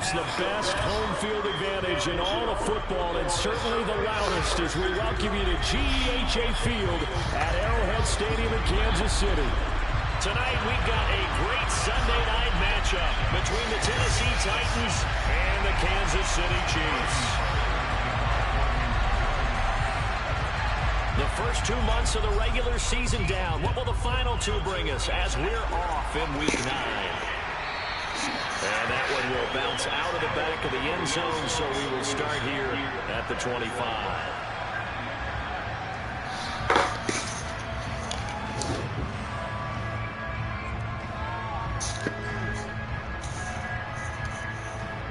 perhaps the best home field advantage in all of football, and certainly the loudest, as we welcome you to GEHA Field at Arrowhead Stadium in Kansas City. Tonight we've got a great Sunday night matchup between the Tennessee Titans and the Kansas City Chiefs. The first 2 months of the regular season down. What will the final two bring us as we're off in Week 9? And that one will bounce out of the back of the end zone, so we will start here at the 25.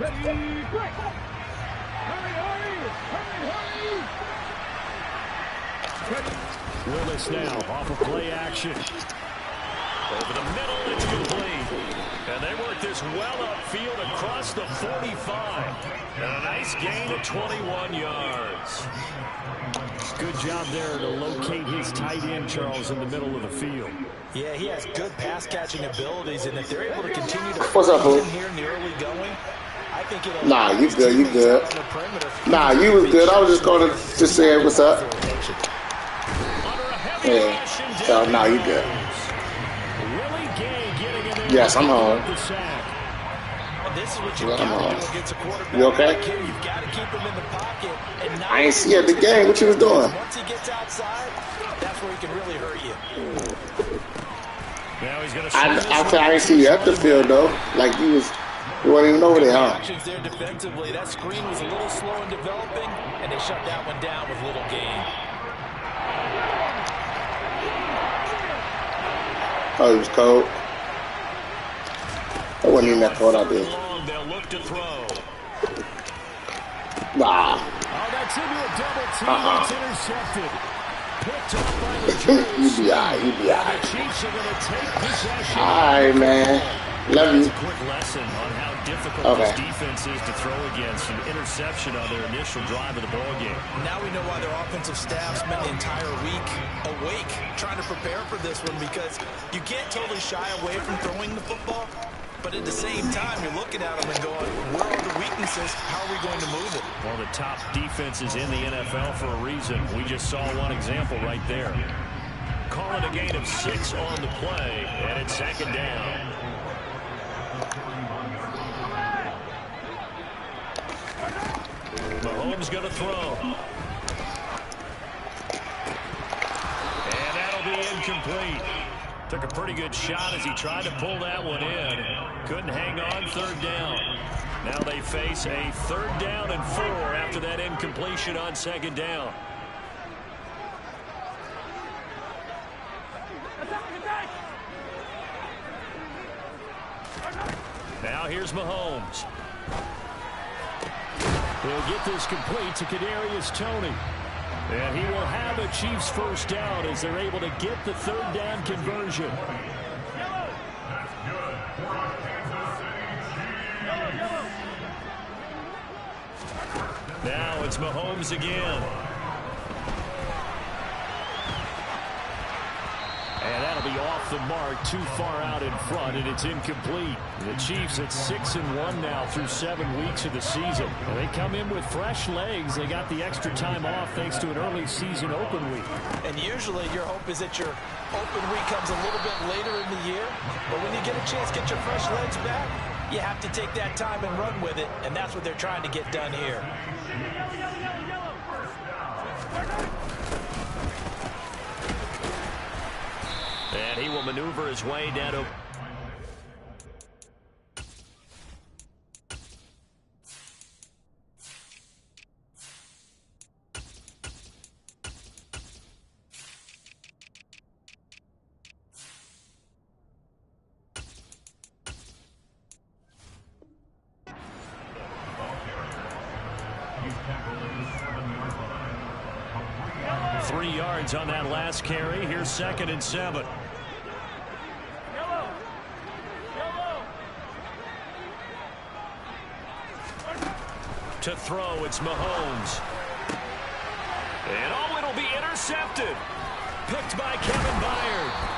Ready, break! Hurry! Willis now off of play action. Over the middle, it's complete. And they work this well upfield across the 45. And a nice gain of 21 yards. Good job there to locate his tight end, Charles, in the middle of the field. Yeah, he has good pass-catching abilities, and if they're able to continue to What's up, in here in the early going, I think it'll... Nah, you good, you good. Nah, you was good. I was just going to just say what's up. Yeah. So, nah, you good. Yes, I'm home. This is what you got to do against a quarterback. You okay? You've got to keep him in the pocket. And I ain't see you at the game. What you was doing? Once he gets outside, that's where he can really hurt you. Now he's gonna I ain't see you at the field, though. Like, you wasn't even over there, huh? Actions there defensively. That screen was a little slow in developing, and they shut that one down with little gain. Oh, he was cold. I wasn't even that cold out there. They'll look to throw. Nah. Oh, that's into a double team. It's intercepted. Picked up by the You be all right. You be all The right. Chiefs are going to take possession. All right, man. Love you. That's a quick lesson on how difficult this defense is to throw against. An interception on their initial drive of the ball game. Now we know why their offensive staff spent the entire week awake trying to prepare for this one, because you can't totally shy away from throwing the football, but at the same time you're looking at them and going, where are the weaknesses? How are we going to move it? Well, the top defenses in the NFL for a reason. We just saw one example right there. Call it a gain of 6 on the play, and it's second down. Mahomes going to throw. And that'll be incomplete. Took a pretty good shot as he tried to pull that one in. Couldn't hang on, third down. Now they face a 3rd down and 4 after that incompletion on second down. Now here's Mahomes. He'll get this complete to Kadarius Toney. And he will have a Chiefs first down as they're able to get the 3rd down conversion. Now it's Mahomes again. And that'll be off the mark, too far out in front, and it's incomplete. The Chiefs at 6-1 now through 7 weeks of the season. And they come in with fresh legs. They got the extra time off thanks to an early season open week. And usually your hope is that your open week comes a little bit later in the year. But when you get a chance to get your fresh legs back, you have to take that time and run with it. And that's what they're trying to get done here. And he will maneuver his way down to... Three yards on that last carry. Here's 2nd and 7. To throw, it's Mahomes. And oh, it'll be intercepted. Picked by Kevin Byard.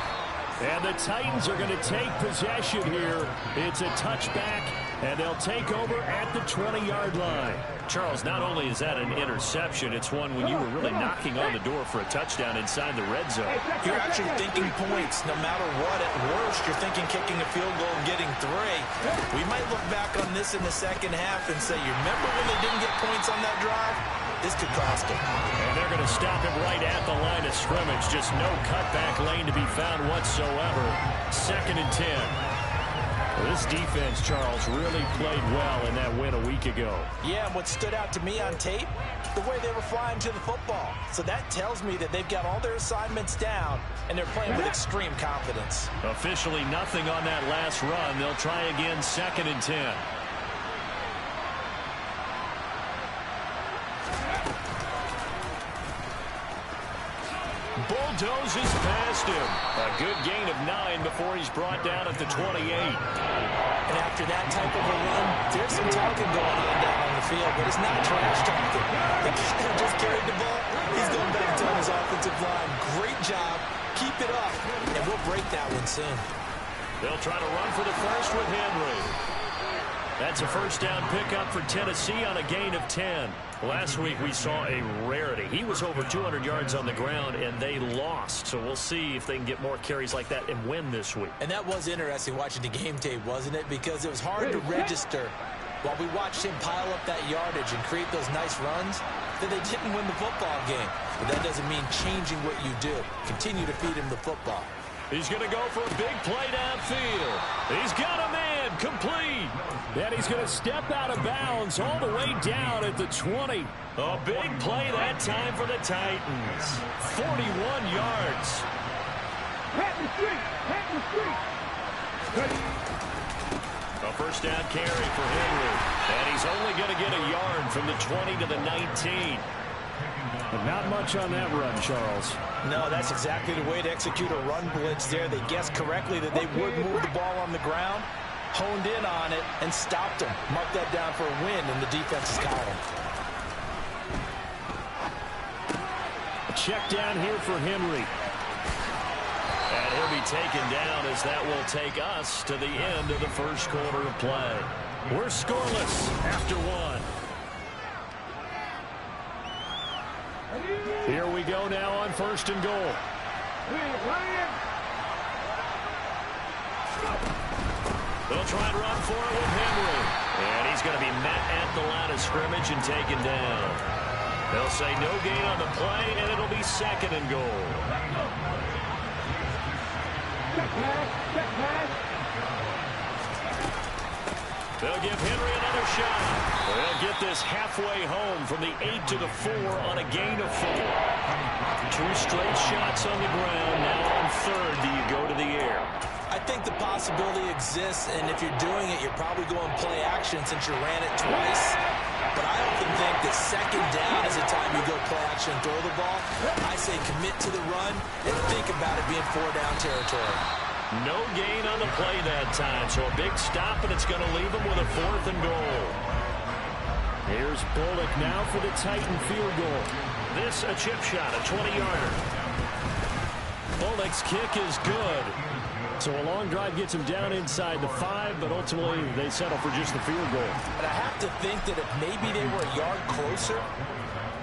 And the Titans are going to take possession here. It's a touchback And they'll take over at the 20-yard line. Charles, not only is that an interception, it's one when you were really knocking on the door for a touchdown inside the red zone. You're actually thinking points no matter what. At worst, you're thinking kicking a field goal and getting 3. We might look back on this in the second half and say, you remember when they didn't get points on that drive? This could cost them. And they're going to stop him right at the line of scrimmage. Just no cutback lane to be found whatsoever. 2nd and 10. Well, this defense, Charles, really played well in that win a week ago. Yeah, and what stood out to me on tape, the way they were flying to the football. So that tells me that they've got all their assignments down, and they're playing with extreme confidence. Officially nothing on that last run. They'll try again, 2nd and 10. Bulldozes past him. A good gain of 9 before he's brought down at the 28. And after that type of a run, there's some talking going on down on the field, but it's not trash talking. The kid just carried the ball. He's going back to his offensive line. Great job. Keep it up, and we'll break that one soon. They'll try to run for the first with Henry. That's a first down pickup for Tennessee on a gain of 10. Last week we saw a rarity. He was over 200 yards on the ground, and they lost. So we'll see if they can get more carries like that and win this week. And that was interesting watching the game tape, wasn't it? Because it was hard to register while we watched him pile up that yardage and create those nice runs that they didn't win the football game. But that doesn't mean changing what you do. Continue to feed him the football. He's going to go for a big play downfield. He's got a man complete. And he's going to step out of bounds all the way down at the 20. A big play that time for the Titans. 41 yards. A first down carry for Henry. And he's only going to get a yard from the 20 to the 19. But not much on that run, Charles. No, that's exactly the way to execute a run blitz there. They guessed correctly that they would move the ball on the ground, honed in on it, and stopped them. Mark that down for a win in the defense's column. A check down here for Henry. And he'll be taken down as that will take us to the end of the first quarter of play. We're scoreless after 1. Here we go now on 1st and goal. They'll try and run for it with Henry. And he's going to be met at the line of scrimmage and taken down. They'll say no gain on the play, and it'll be 2nd and goal. They'll give Henry another shot. They'll get this halfway home from the 8 to the 4 on a gain of 4. 2 straight shots on the ground. Now on 3rd, do you go to the air? I think the possibility exists, and if you're doing it, you're probably going play action since you ran it twice. But I often think that 2nd down is the time you go play action and throw the ball. I say commit to the run and think about it being 4-down territory. No gain on the play that time, so a big stop, and it's going to leave them with a 4th and goal. Here's Bullock now for the Titan field goal. This a chip shot, a 20-yarder. Bullock's kick is good. So a long drive gets him down inside the 5, but ultimately they settle for just the field goal. And I have to think that if maybe they were a yard closer,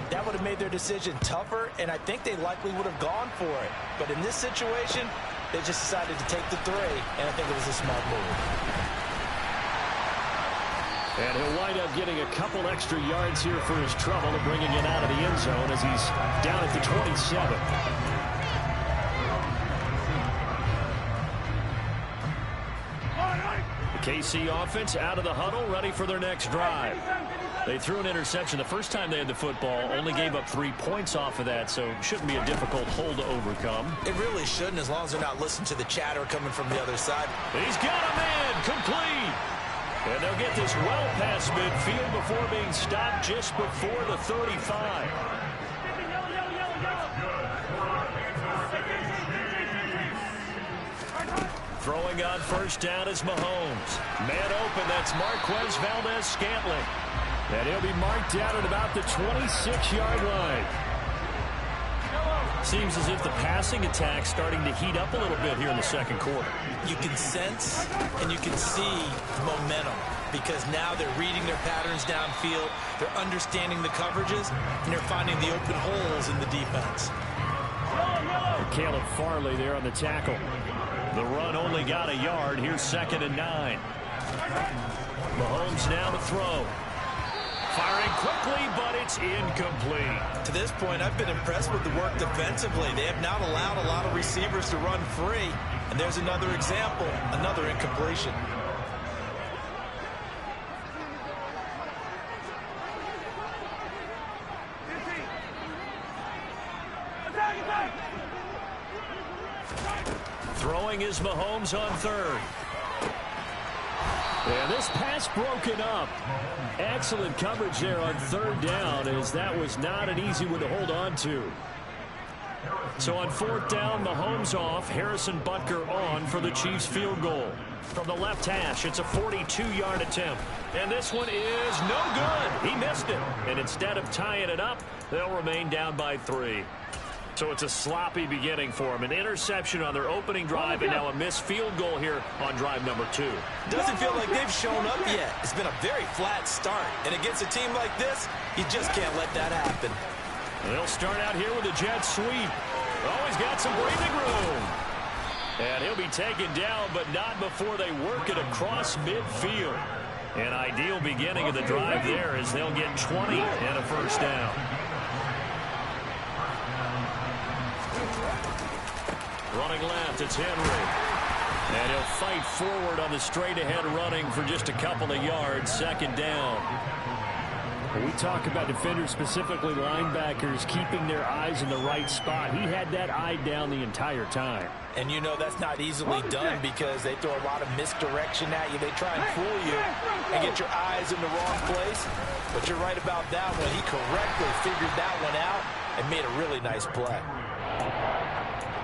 that would have made their decision tougher, and I think they likely would have gone for it. But in this situation, they just decided to take the 3, and I think it was a smart move. And he'll wind up getting a couple extra yards here for his trouble and bringing it out of the end zone as he's down at the 27. The KC offense out of the huddle, ready for their next drive. They threw an interception the first time they had the football, only gave up 3 points off of that, so shouldn't be a difficult hole to overcome. It really shouldn't, as long as they're not listening to the chatter coming from the other side. He's got a man complete. And they'll get this well past midfield before being stopped just before the 35. Throwing on first down is Mahomes. Man open, that's Marquez Valdez-Scantling. And he'll be marked down at about the 26-yard line. Seems as if the passing attack's starting to heat up a little bit here in the second quarter. You can sense and you can see momentum. because now they're reading their patterns downfield, they're understanding the coverages, and they're finding the open holes in the defense. Caleb Farley there on the tackle. The run only got a yard. Here's 2nd and 9. Mahomes now to throw. Firing quickly, but it's incomplete. To this point, I've been impressed with the work defensively. They have not allowed a lot of receivers to run free. And there's another example, another incompletion. Throwing is Mahomes on 3rd. And this pass broken up. Excellent coverage there on 3rd down, as that was not an easy one to hold on to. So on 4th down, Mahomes off, Harrison Butker on for the Chiefs field goal. From the left hash, it's a 42-yard attempt. And this one is no good. He missed it. And instead of tying it up, they'll remain down by 3. So it's a sloppy beginning for them. An interception on their opening drive, and now a missed field goal here on drive number 2. Doesn't feel like they've shown up yet. It's been a very flat start. And against a team like this, you just can't let that happen. They'll start out here with a jet sweep. Oh, he's got some breathing room. And he'll be taken down, but not before they work it across midfield. An ideal beginning of the drive there, as they'll get 20 and a 1st down. Running left, it's Henry. And he'll fight forward on the straight-ahead running for just a couple of yards. 2nd down. When we talk about defenders, specifically linebackers, keeping their eyes in the right spot, he had that eye down the entire time. And you know that's not easily done because they throw a lot of misdirection at you. They try and fool you and get your eyes in the wrong place. But you're right about that one. He correctly figured that one out and made a really nice play.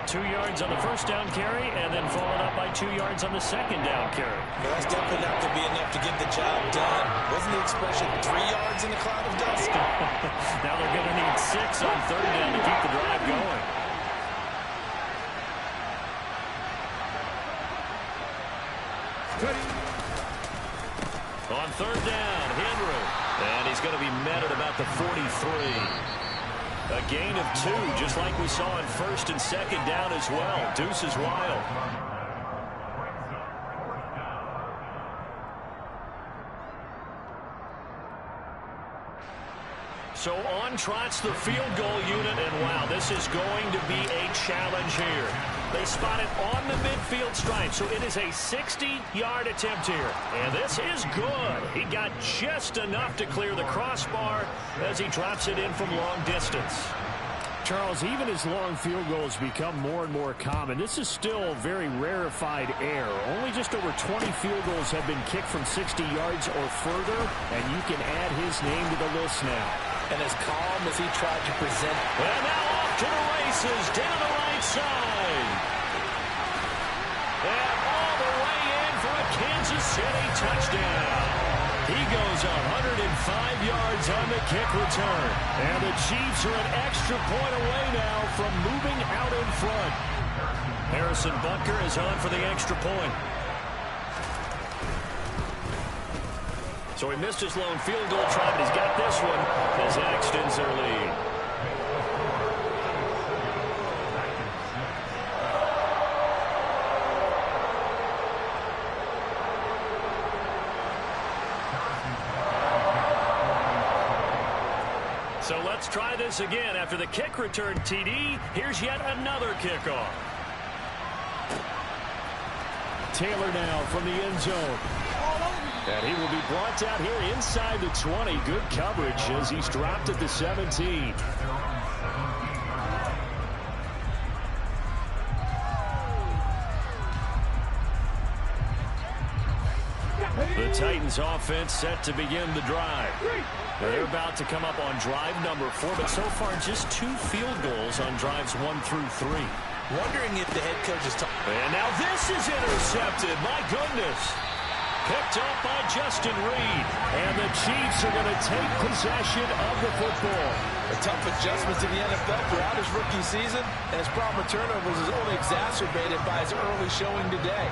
2 yards on the 1st down carry, and then followed up by 2 yards on the 2nd down carry. Well, that's definitely not going to be enough to get the job done. Wasn't the expression 3 yards in a cloud of dust? Now they're going to need 6 on 3rd down to keep the drive going. On 3rd down, Henry. And he's going to be met at about the 43. A gain of 2, just like we saw on 1st and 2nd down as well. Deuce is wild. So on trots the field goal unit, and wow, this is going to be a challenge here. They spot it on the midfield stripe, so it is a 60-yard attempt here. And this is good. He got just enough to clear the crossbar as he drops it in from long distance. Charles, even as long field goals become more and more common, this is still very rarefied air. Only just over 20 field goals have been kicked from 60 yards or further, and you can add his name to the list now. And as calm as he tried to present. And now off to the races, down the right side. And all the way in for a Kansas City touchdown. He goes 105 yards on the kick return. And the Chiefs are an extra point away now from moving out in front. Harrison Butker is on for the extra point. So he missed his lone field goal try, but he's got this one as that extends their lead. So let's try this again. After the kick return TD, here's yet another kickoff. Taylor now from the end zone. And he will be brought out here inside the 20. Good coverage as he's dropped at the 17. The Titans offense set to begin the drive. They're about to come up on drive number 4, but so far just 2 field goals on drives 1 through 3. Wondering if the head coach is talking. And now this is intercepted. My goodness. Picked up by Justin Reed. And the Chiefs are going to take possession of the football. A tough adjustment to the NFL throughout his rookie season, and his problem with turnovers is only exacerbated by his early showing today.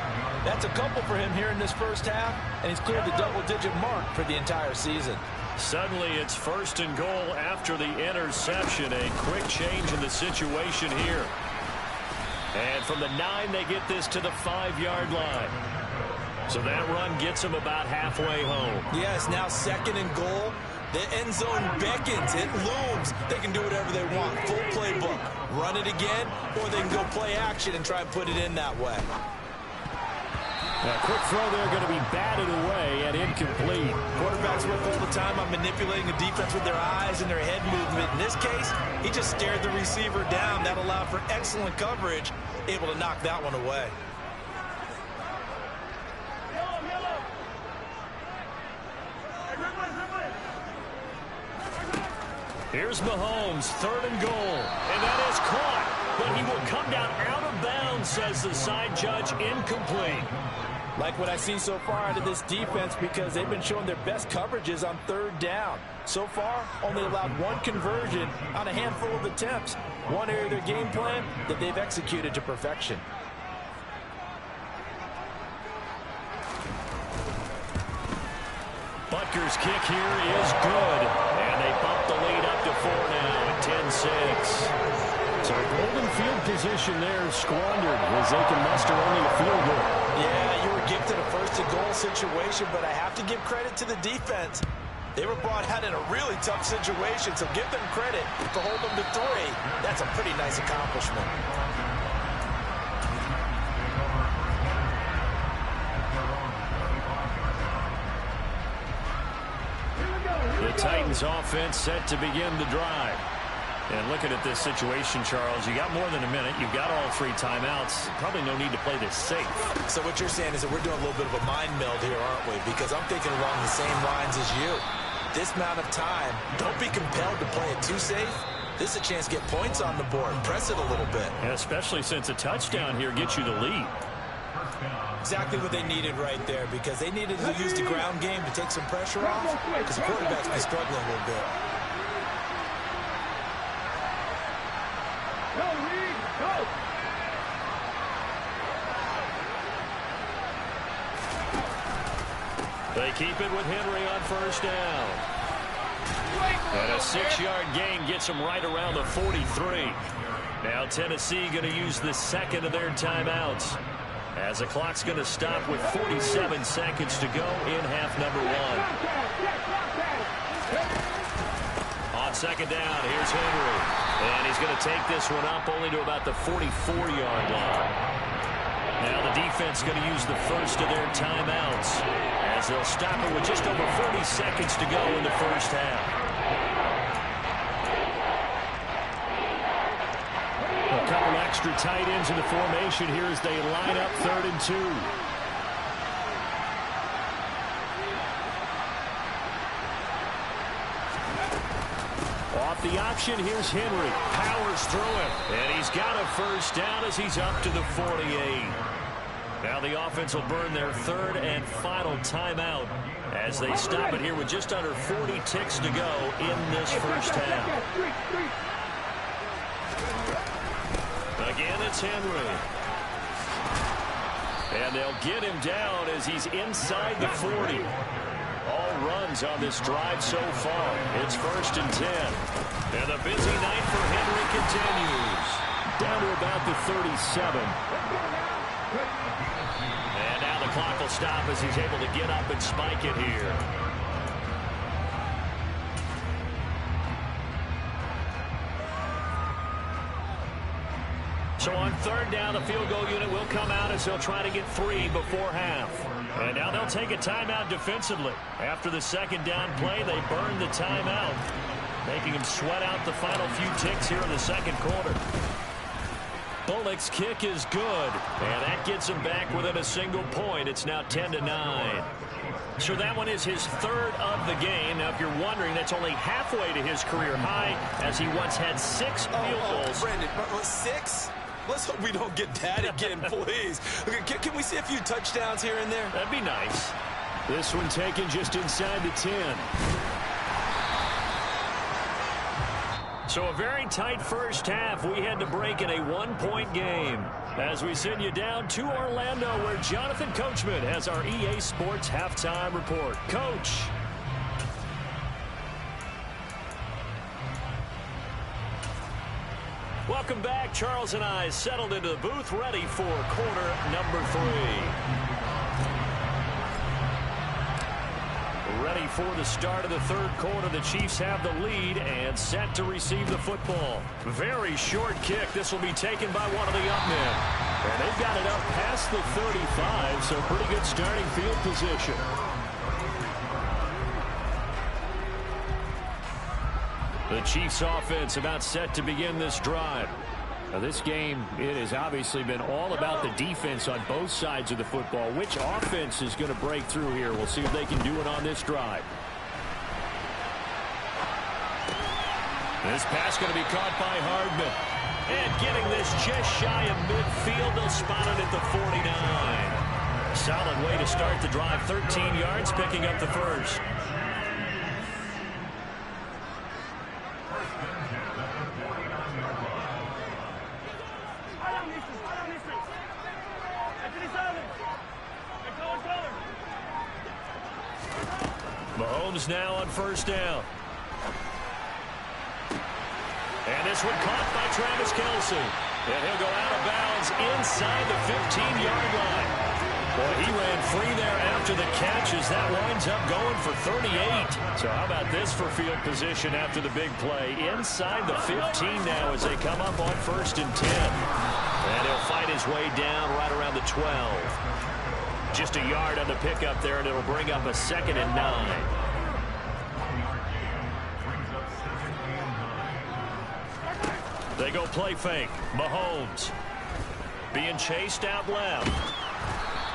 That's a couple for him here in this first half, and he's cleared the double-digit mark for the entire season. Suddenly it's 1st and goal after the interception. A quick change in the situation here. And from the 9, they get this to the 5-yard line. So that run gets them about halfway home. Yeah, it's now 2nd and goal. The end zone beckons. It looms. They can do whatever they want. Full playbook. Run it again, or they can go play action and try and put it in that way. A quick throw there going to be batted away and incomplete. Quarterbacks work all the time on manipulating the defense with their eyes and their head movement. In this case, he just stared the receiver down. That allowed for excellent coverage, able to knock that one away. Here's Mahomes, 3rd and goal. And that is caught. But he will come down out of bounds, says the side judge, incomplete. Like what I've seen so far out of this defense, because they've been showing their best coverages on 3rd down. So far, only allowed 1 conversion on a handful of attempts. One area of their game plan that they've executed to perfection. Butker's kick here is good. And they bump the lead up to 4 now at 10-6. So golden field position there squandered as they can muster only a field goal. Yeah, you were gifted a 1st and goal situation, but I have to give credit to the defense. They were brought out in a really tough situation, so give them credit for holding them to 3. That's a pretty nice accomplishment. The Titans offense set to begin the drive. And looking at this situation, Charles, you got more than a minute. You've got all 3 timeouts. Probably no need to play this safe. So what you're saying is that we're doing a little bit of a mind meld here, aren't we? Because I'm thinking along the same lines as you. This amount of time, don't be compelled to play it too safe. This is a chance to get points on the board. Press it a little bit. And especially since a touchdown here gets you the lead. Exactly what they needed right there, because they needed to use the ground game to take some pressure off, because the quarterback's been struggling a little bit. They keep it with Henry on 1st down. And a 6-yard gain gets them right around the 43. Now Tennessee going to use the 2nd of their timeouts, as the clock's going to stop with 47 seconds to go in half number 1. On 2nd down, here's Henry. And he's going to take this one up only to about the 44-yard line. Now the defense going to use the 1st of their timeouts, as they'll stop it with just over 40 seconds to go in the first half. A couple extra tight ends in the formation here as they line up 3rd and 2. Off the option, here's Henry. Powers through him. And he's got a 1st down as he's up to the 48. Now the offense will burn their 3rd and final timeout as they stop it here with just under 40 ticks to go in this first half. Again, it's Henry. And they'll get him down as he's inside the 40. All runs on this drive so far. It's 1st and 10. And the busy night for Henry continues. Down to about the 37. And now the clock will stop as he's able to get up and spike it here. So on 3rd down, the field goal unit will come out as they'll try to get 3 before half. And now they'll take a timeout defensively. After the 2nd down play, they burn the timeout, making them sweat out the final few ticks here in the 2nd quarter. Bullock's kick is good, and that gets him back within a single point. It's now 10-9. So that one is his 3rd of the game. Now, if you're wondering, that's only halfway to his career high, as he once had 6 field goals. Brandon, 6? Let's hope we don't get that again, please. Can we see a few touchdowns here and there? That'd be nice. This one taken just inside the 10. So a very tight first half. We had to break in a one-point game as we send you down to Orlando, where Jonathan Coachman has our EA Sports halftime report. Coach. Welcome back. Charles and I settled into the booth, ready for quarter number 3. Ready for the start of the third quarter. The Chiefs have the lead and set to receive the football. Very short kick. This will be taken by one of the up men. And they've got it up past the 35, so pretty good starting field position. The Chiefs offense about set to begin this drive. Now this game, it has obviously been all about the defense on both sides of the football. Which offense is going to break through here? We'll see if they can do it on this drive. This pass going to be caught by Hardman. And getting this just shy of midfield. They'll spot it at the 49. Solid way to start the drive. 13 yards, picking up the first. Mahomes now on first down. And this one caught by Travis Kelce. And he'll go out of bounds inside the 15-yard line. Boy, he ran free there after the catch as that winds up going for 38. So how about this for field position after the big play? Inside the 15 now as they come up on first and 10. And he'll fight his way down right around the 12. Just a yard on the pickup there, and it'll bring up a 2nd and 9. They go play fake. Mahomes being chased out left.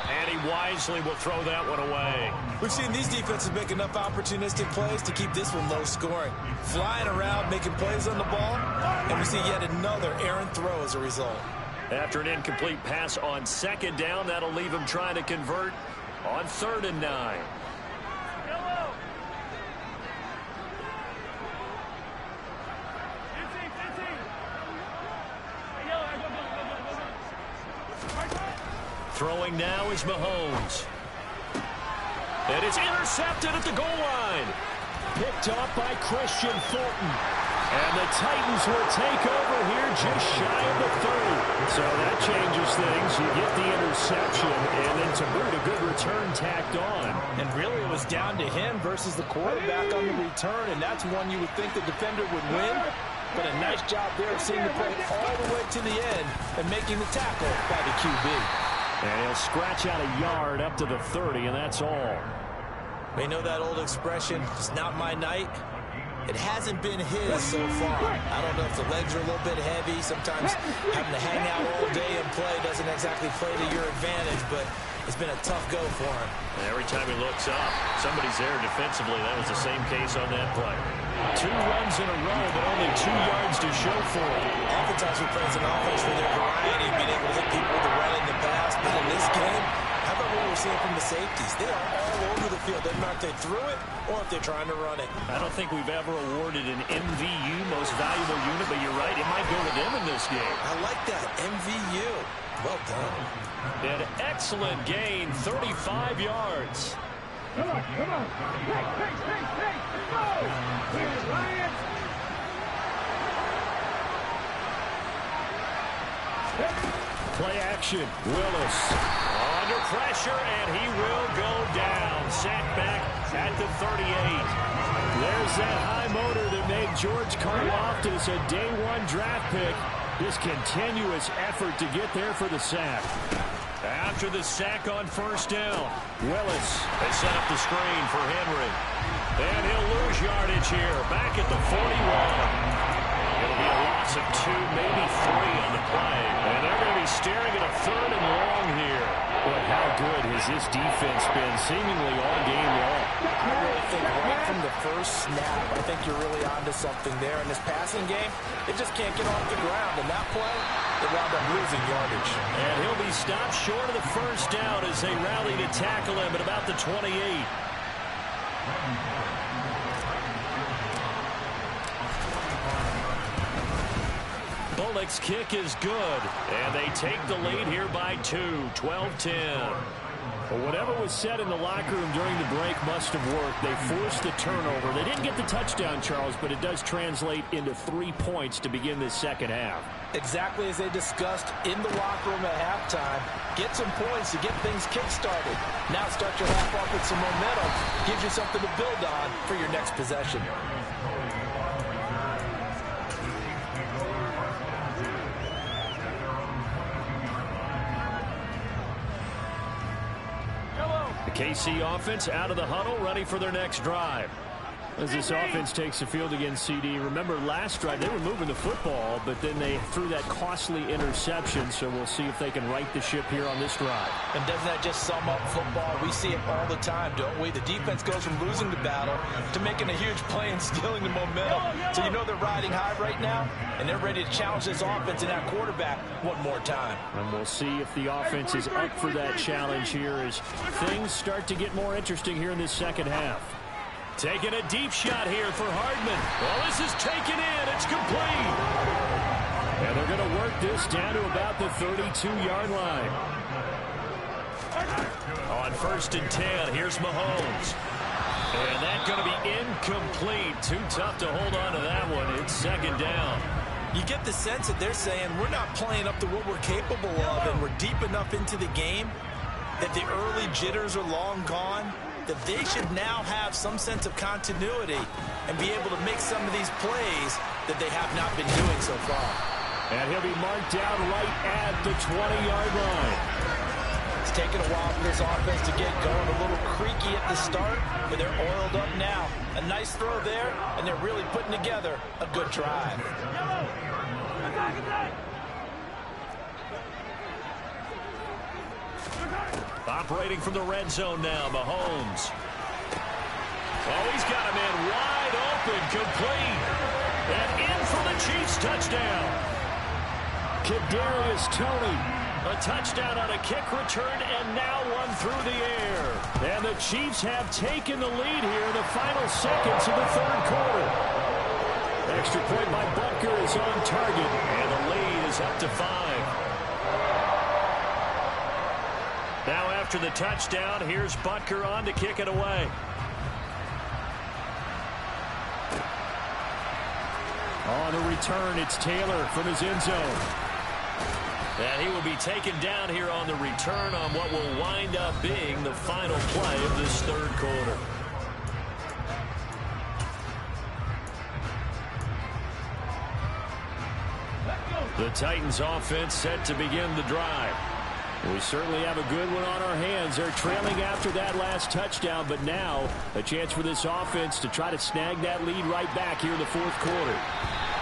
And he wisely will throw that one away. We've seen these defenses make enough opportunistic plays to keep this one low scoring. Flying around, making plays on the ball, and we see yet another errant throw as a result. After an incomplete pass on 2nd down, that'll leave him trying to convert on 3rd and 9. Throwing now is Mahomes. And it's intercepted at the goal line. Picked off by Christian Fulton. And the Titans will take over here just shy of the 30. So that changes things. You get the interception, and then to boot, a good return tacked on. And really it was down to him versus the quarterback on the return, and that's one you would think the defender would win. But a nice job there of seeing the play all the way to the end and making the tackle by the QB. And he'll scratch out a yard up to the 30, and that's all. We know that old expression, it's not my night. It hasn't been his so far. I don't know if the legs are a little bit heavy. Sometimes having to hang out all day and play doesn't exactly play to your advantage, but it's been a tough go for him. And every time he looks up, somebody's there defensively. That was the same case on that play. 2 runs in a row, but only 2 yards to show for it. Oftentimes we play as an offense for their variety, being able to hit people with the run in the pass. But in this game, how about what we're seeing from the safeties? They are all over the field. Doesn't matter if they threw it or if they're trying to run it. I don't think we've ever awarded an MVU, most valuable unit, but you're right, it might go to them in this game. I like that, MVU. Well done. An excellent gain, 35 yards. Come on. Hey, go! Here's Ryan. Play action. Willis under pressure, and he will go down. Sacked back at the 38. There's that high motor that made George Karlaftis a day-1 draft pick. This continuous effort to get there for the sack. After the sack on first down, Willis, they set up the screen for Henry. And he'll lose yardage here, back at the 41. It'll be a loss of 2, maybe 3 on the play. And they're going to be staring at a 3rd and long here. But how good has this defense been seemingly all game long? I really think right from the first snap, I think you're really onto something there. In this passing game, it just can't get off the ground. And that play, they wound up losing yardage. And he'll be stopped short of the first down as they rally to tackle him at about the 28. Bullock's kick is good, and they take the lead here by 2, 12-10. Well, whatever was said in the locker room during the break must have worked. They forced the turnover. They didn't get the touchdown, Charles, but it does translate into 3 points to begin this second half. Exactly as they discussed in the locker room at halftime. Get some points to get things kick-started. Now start your half off with some momentum. Gives you something to build on for your next possession. The KC offense out of the huddle, ready for their next drive. As this offense takes the field against CD, remember last drive they were moving the football, but then they threw that costly interception, so we'll see if they can right the ship here on this drive. And doesn't that just sum up football? We see it all the time, don't we? The defense goes from losing the battle to making a huge play and stealing the momentum. So you know they're riding high right now, and they're ready to challenge this offense and that quarterback one more time. And we'll see if the offense is up for that challenge here as things start to get more interesting here in this second half. Taking a deep shot here for Hardman. Well, this is taken in. It's complete. And they're going to work this down to about the 32-yard line. On 1st and 10, here's Mahomes. And that's going to be incomplete. Too tough to hold on to that one. It's 2nd down. You get the sense that they're saying we're not playing up to what we're capable of, and we're deep enough into the game that the early jitters are long gone, that they should now have some sense of continuity and be able to make some of these plays that they have not been doing so far. And he'll be marked down right at the 20-yard line. It's taken a while for this offense to get going, a little creaky at the start, but they're oiled up now. A nice throw there, and they're really putting together a good drive. Operating from the red zone now, Mahomes. Oh, he's got him in wide open, complete. And in for the Chiefs touchdown. Kadarius Toney, a touchdown on a kick return, and now one through the air. And the Chiefs have taken the lead here in the final seconds of the 3rd quarter. Extra point by Butker is on target, and the lead is up to 5. Now after the touchdown, here's Butker on to kick it away. On the return, it's Taylor from his end zone. And he will be taken down here on the return on what will wind up being the final play of this 3rd quarter. The Titans offense set to begin the drive. We certainly have a good one on our hands. They're trailing after that last touchdown, but now a chance for this offense to try to snag that lead right back here in the 4th quarter.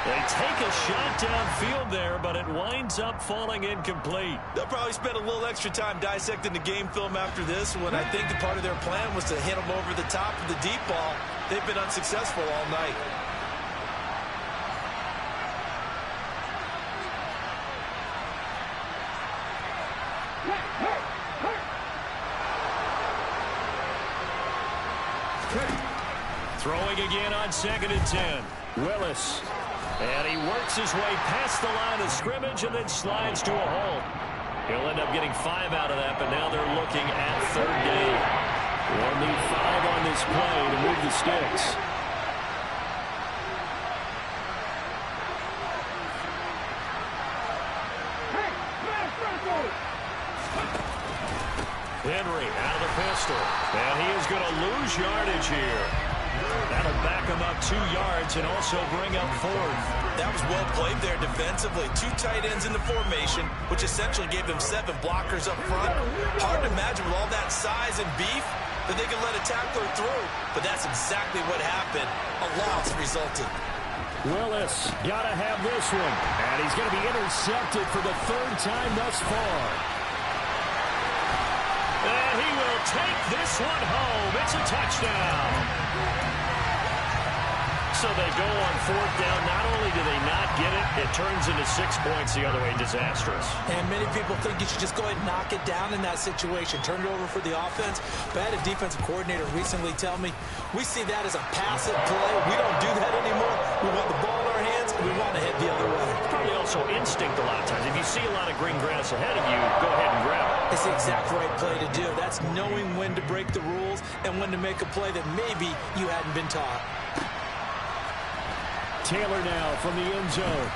They take a shot downfield there, but it winds up falling incomplete. They'll probably spend a little extra time dissecting the game film after this one. I think the part of their plan was to hit them over the top of the deep ball. They've been unsuccessful all night. Throwing again on 2nd and 10. Willis. And he works his way past the line of scrimmage and then slides to a halt. He'll end up getting 5 out of that, but now they're looking at 3rd down. They'll need 5 on this play to move the sticks. Henry out of the pistol. And he is going to lose yardage here. That'll back him up 2 yards and also bring up 4th. That was well played there defensively. 2 tight ends in the formation, which essentially gave them 7 blockers up front. Hard to imagine with all that size and beef that they could let a tackler through. But that's exactly what happened. A loss resulted. Willis got to have this one. And he's going to be intercepted for the 3rd time thus far. And he will take this one home. It's a touchdown. So they go on 4th down. Not only do they not get it, it turns into 6 points the other way. Disastrous. And many people think you should just go ahead and knock it down in that situation. Turn it over for the offense. But I had a defensive coordinator recently tell me, we see that as a passive play. We don't do that anymore. We want the ball in our hands, and we want to head the other way. Probably also also instinct a lot of times. If you see a lot of green grass ahead of you, go ahead and grab it. It's the exact right play to do. That's knowing when to break the rules and when to make a play that maybe you hadn't been taught. Taylor now from the end zone.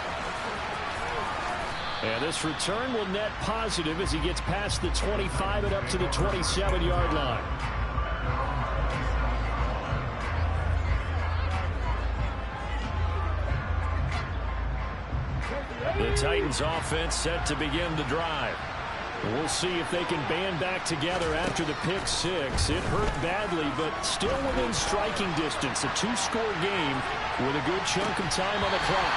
And this return will net positive as he gets past the 25 and up to the 27-yard line. The Titans offense set to begin the drive. We'll see if they can band back together after the pick six. It hurt badly, but still within striking distance. A two-score game with a good chunk of time on the clock.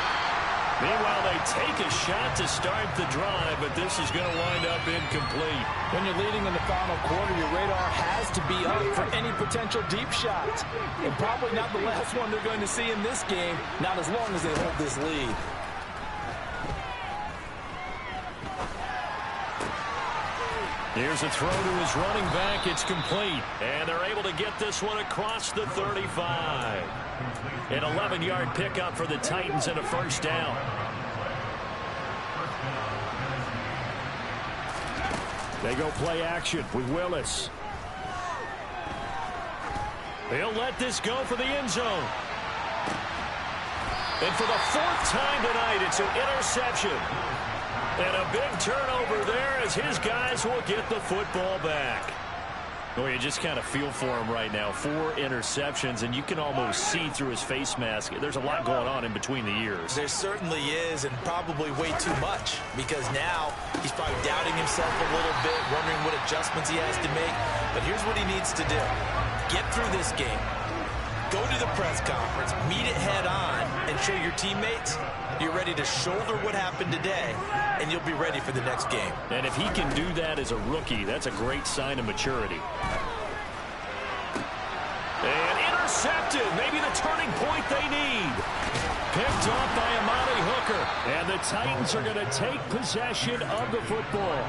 Meanwhile, they take a shot to start the drive, but this is going to wind up incomplete. When you're leading in the final quarter, your radar has to be up for any potential deep shots. And probably not the last one they're going to see in this game, not as long as they hold this lead. Here's a throw to his running back. It's complete. And they're able to get this one across the 35. An 11-yard pickup for the Titans and a first down. They go play action with Willis. They'll let this go for the end zone. And for the fourth time tonight, it's an interception. And a big turnover there as his guys will get the football back. Well, you just kind of feel for him right now. 4 interceptions, and you can almost see through his face mask. There's a lot going on in between the ears. There certainly is, and probably way too much, because now he's probably doubting himself a little bit, wondering what adjustments he has to make. But here's what he needs to do. Get through this game. Go to the press conference, meet it head on, and show your teammates you're ready to shoulder what happened today, and you'll be ready for the next game. And if he can do that as a rookie, that's a great sign of maturity. And intercepted. Maybe the turning point they need. Picked off by Amani Hooker. And the Titans are going to take possession of the football.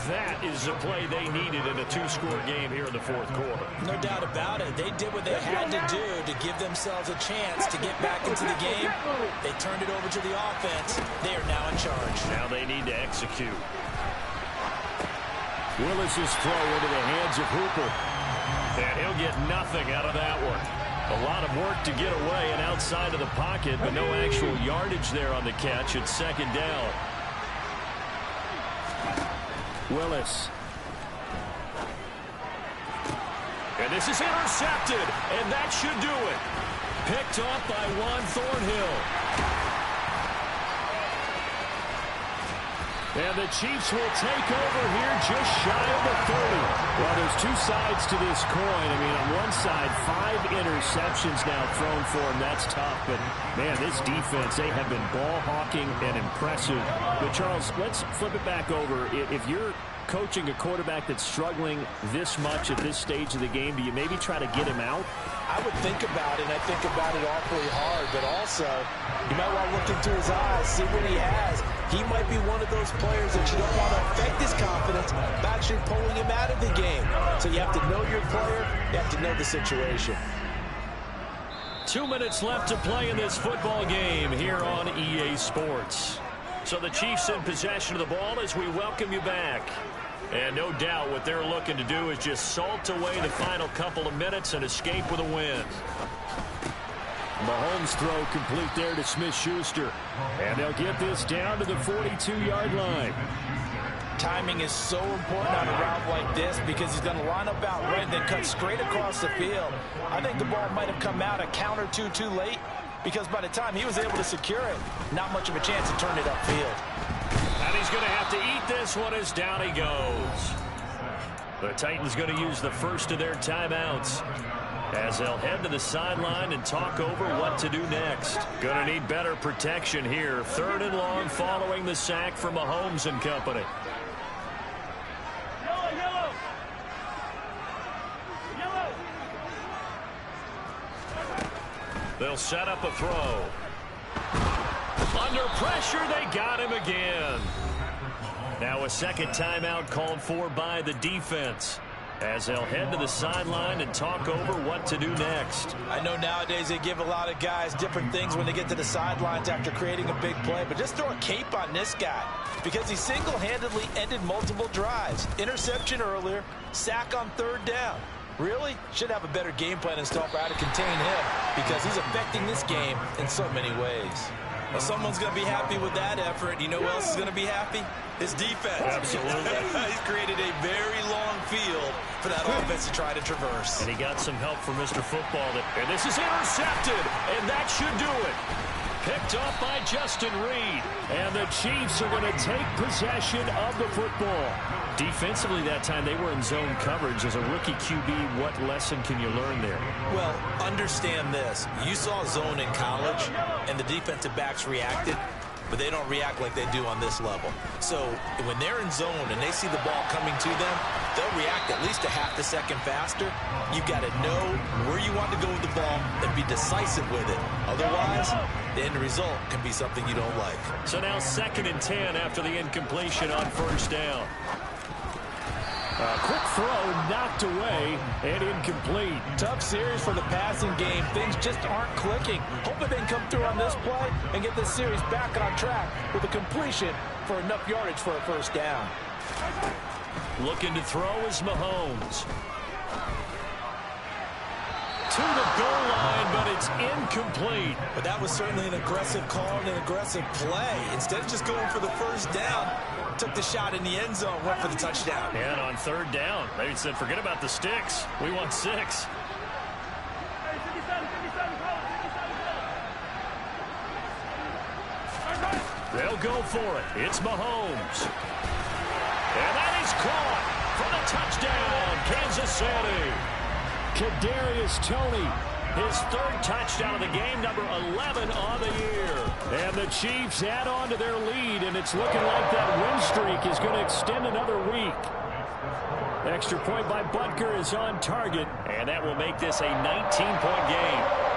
That is the play they needed in a two-score game here in the fourth quarter. No doubt about it. They did what they had to do to give themselves a chance to get back into the game. They turned it over to the offense. They are now in charge. Now they need to execute. Willis's throw into the hands of Hooper. And he'll get nothing out of that one. A lot of work to get away and outside of the pocket, but no actual yardage there on the catch. It's second down. Willis. And this is intercepted, and that should do it. Picked off by Juan Thornhill. And the Chiefs will take over here just shy of the 30. Well, there's two sides to this coin. I mean, on one side, 5 interceptions now thrown for him. That's tough. But, man, this defense, they have been ball hawking and impressive. But, Charles, let's flip it back over. If you're coaching a quarterback that's struggling this much at this stage of the game, do you maybe try to get him out? I would think about it, and I think about it awfully hard. But also, you might want to look into his eyes, see what he has. He might be one of those players that you don't want to affect his confidence by actually pulling him out of the game. So you have to know your player. You have to know the situation. 2 minutes left to play in this football game here on EA Sports. So the Chiefs in possession of the ball as we welcome you back. And no doubt what they're looking to do is just salt away the final couple of minutes and escape with a win. Mahomes' throw complete there to Smith-Schuster. And they'll get this down to the 42-yard line. Timing is so important on a route like this because he's going to line up out right and then cut straight across the field. I think the ball might have come out a count or two too late because by the time he was able to secure it, not much of a chance to turn it upfield. And he's going to have to eat this one as down he goes. The Titans going to use the first of their timeouts as they'll head to the sideline and talk over what to do next. Going to need better protection here. 3rd and long following the sack from Mahomes and company. They'll set up a throw. Under pressure, they got him again. Now a second timeout called for by the defense. as they'll head to the sideline and talk over what to do next. I know nowadays they give a lot of guys different things when they get to the sidelines after creating a big play, but just throw a cape on this guy because he single-handedly ended multiple drives. Interception earlier, sack on third down. Really? Should have a better game plan installed for how to contain him because he's affecting this game in so many ways. Well, someone's going to be happy with that effort. You know who else is going to be happy? His defense. Absolutely. He's created a very long field for that offense to try to traverse. And he got some help from Mr. Football. And this is intercepted, and that should do it. Picked off by Justin Reed. And the Chiefs are going to take possession of the football. Defensively that time, they were in zone coverage. As a rookie QB, what lesson can you learn there? Well, understand this. You saw zone in college, and the defensive backs reacted, but they don't react like they do on this level. So when they're in zone and they see the ball coming to them, they'll react at least a half a second faster. You've got to know where you want to go with the ball and be decisive with it. Otherwise, the end result can be something you don't like. So now 2nd and 10 after the incompletion on first down. A quick throw knocked away and incomplete. Tough series for the passing game. Things just aren't clicking. Hoping they can come through on this play and get this series back on track with a completion for enough yardage for a first down. Looking to throw is Mahomes. To the goal line, but it's incomplete. But that was certainly an aggressive call and an aggressive play. Instead of just going for the first down, took the shot in the end zone, went for the touchdown. And on third down, they said, forget about the sticks. We want 6. They'll go for it. It's Mahomes. And that is caught for the touchdown, Kansas City. Kadarius Toney, his 3rd touchdown of the game, number 11 on the year. And the Chiefs add on to their lead, and it's looking like that win streak is going to extend another week. Extra point by Butker is on target, and that will make this a 19-point game.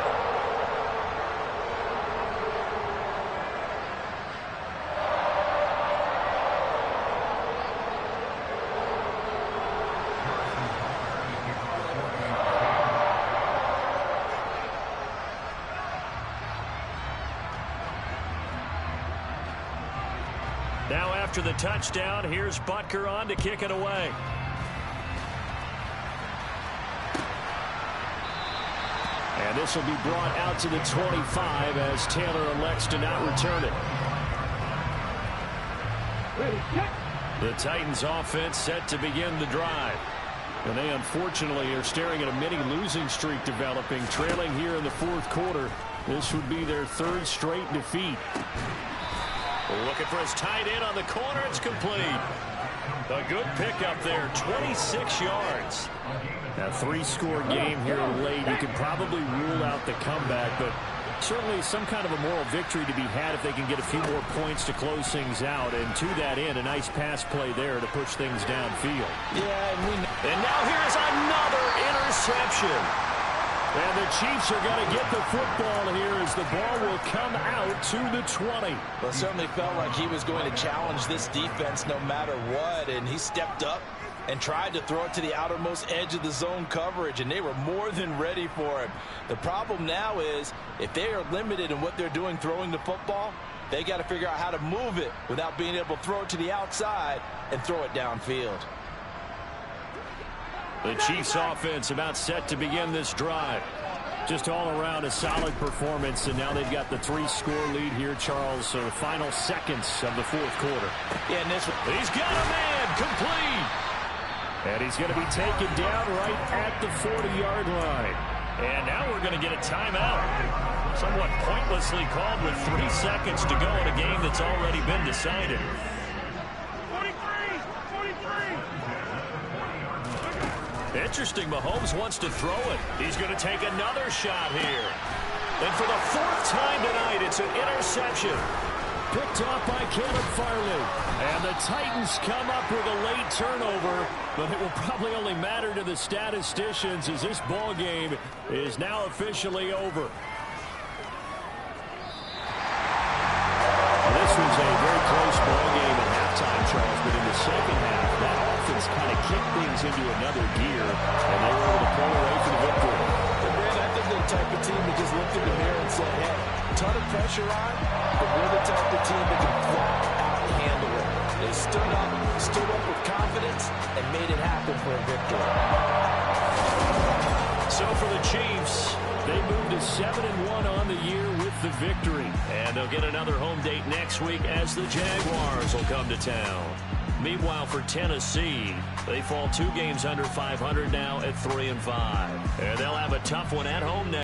Now after the touchdown, here's Butker on to kick it away. And this will be brought out to the 25 as Taylor elects to not return it. The Titans offense set to begin the drive. And they unfortunately are staring at a mini losing streak developing, trailing here in the 4th quarter. This would be their 3rd straight defeat. Looking for his tight end on the corner. It's complete. A good pickup there, 26 yards. A 3-score game here late. You could probably rule out the comeback, but certainly some kind of a moral victory to be had if they can get a few more points to close things out. And to that end, a nice pass play there to push things downfield. Yeah, and now here's another interception. And the Chiefs are going to get the football here as the ball will come out to the 20. Well, it certainly felt like he was going to challenge this defense no matter what, and he stepped up and tried to throw it to the outermost edge of the zone coverage, and they were more than ready for it. The problem now is if they are limited in what they're doing throwing the football, they got to figure out how to move it without being able to throw it to the outside and throw it downfield. The Chiefs offense about set to begin this drive. Just all around a solid performance, and now they've got the 3-score lead here, Charles. So the final seconds of the 4th quarter. Yeah, and this one, he's got a man complete. And he's going to be taken down right at the 40-yard line. And now we're going to get a timeout. Somewhat pointlessly called with 3 seconds to go in a game that's already been decided. Interesting, Mahomes wants to throw it. He's going to take another shot here. And for the 4th time tonight, it's an interception. Picked off by Caleb Farley. And the Titans come up with a late turnover, but it will probably only matter to the statisticians as this ball game is now officially over. This was a very close ball game at halftime, Charles, but in the second half, that offense kind of kicked things into another gear, and they were able to pull away for the victory. Brad, I think they're the type of team that just looked in the mirror and said, hey, ton of pressure on, but we're the type of team that can flat out handle it. They stood up with confidence, and made it happen for a victory. So for the Chiefs, they moved to 7-1 on the year with the victory. And they'll get another home date next week as the Jaguars will come to town. Meanwhile, for Tennessee, they fall 2 games under 500 now at 3-5. And they'll have a tough one at home now.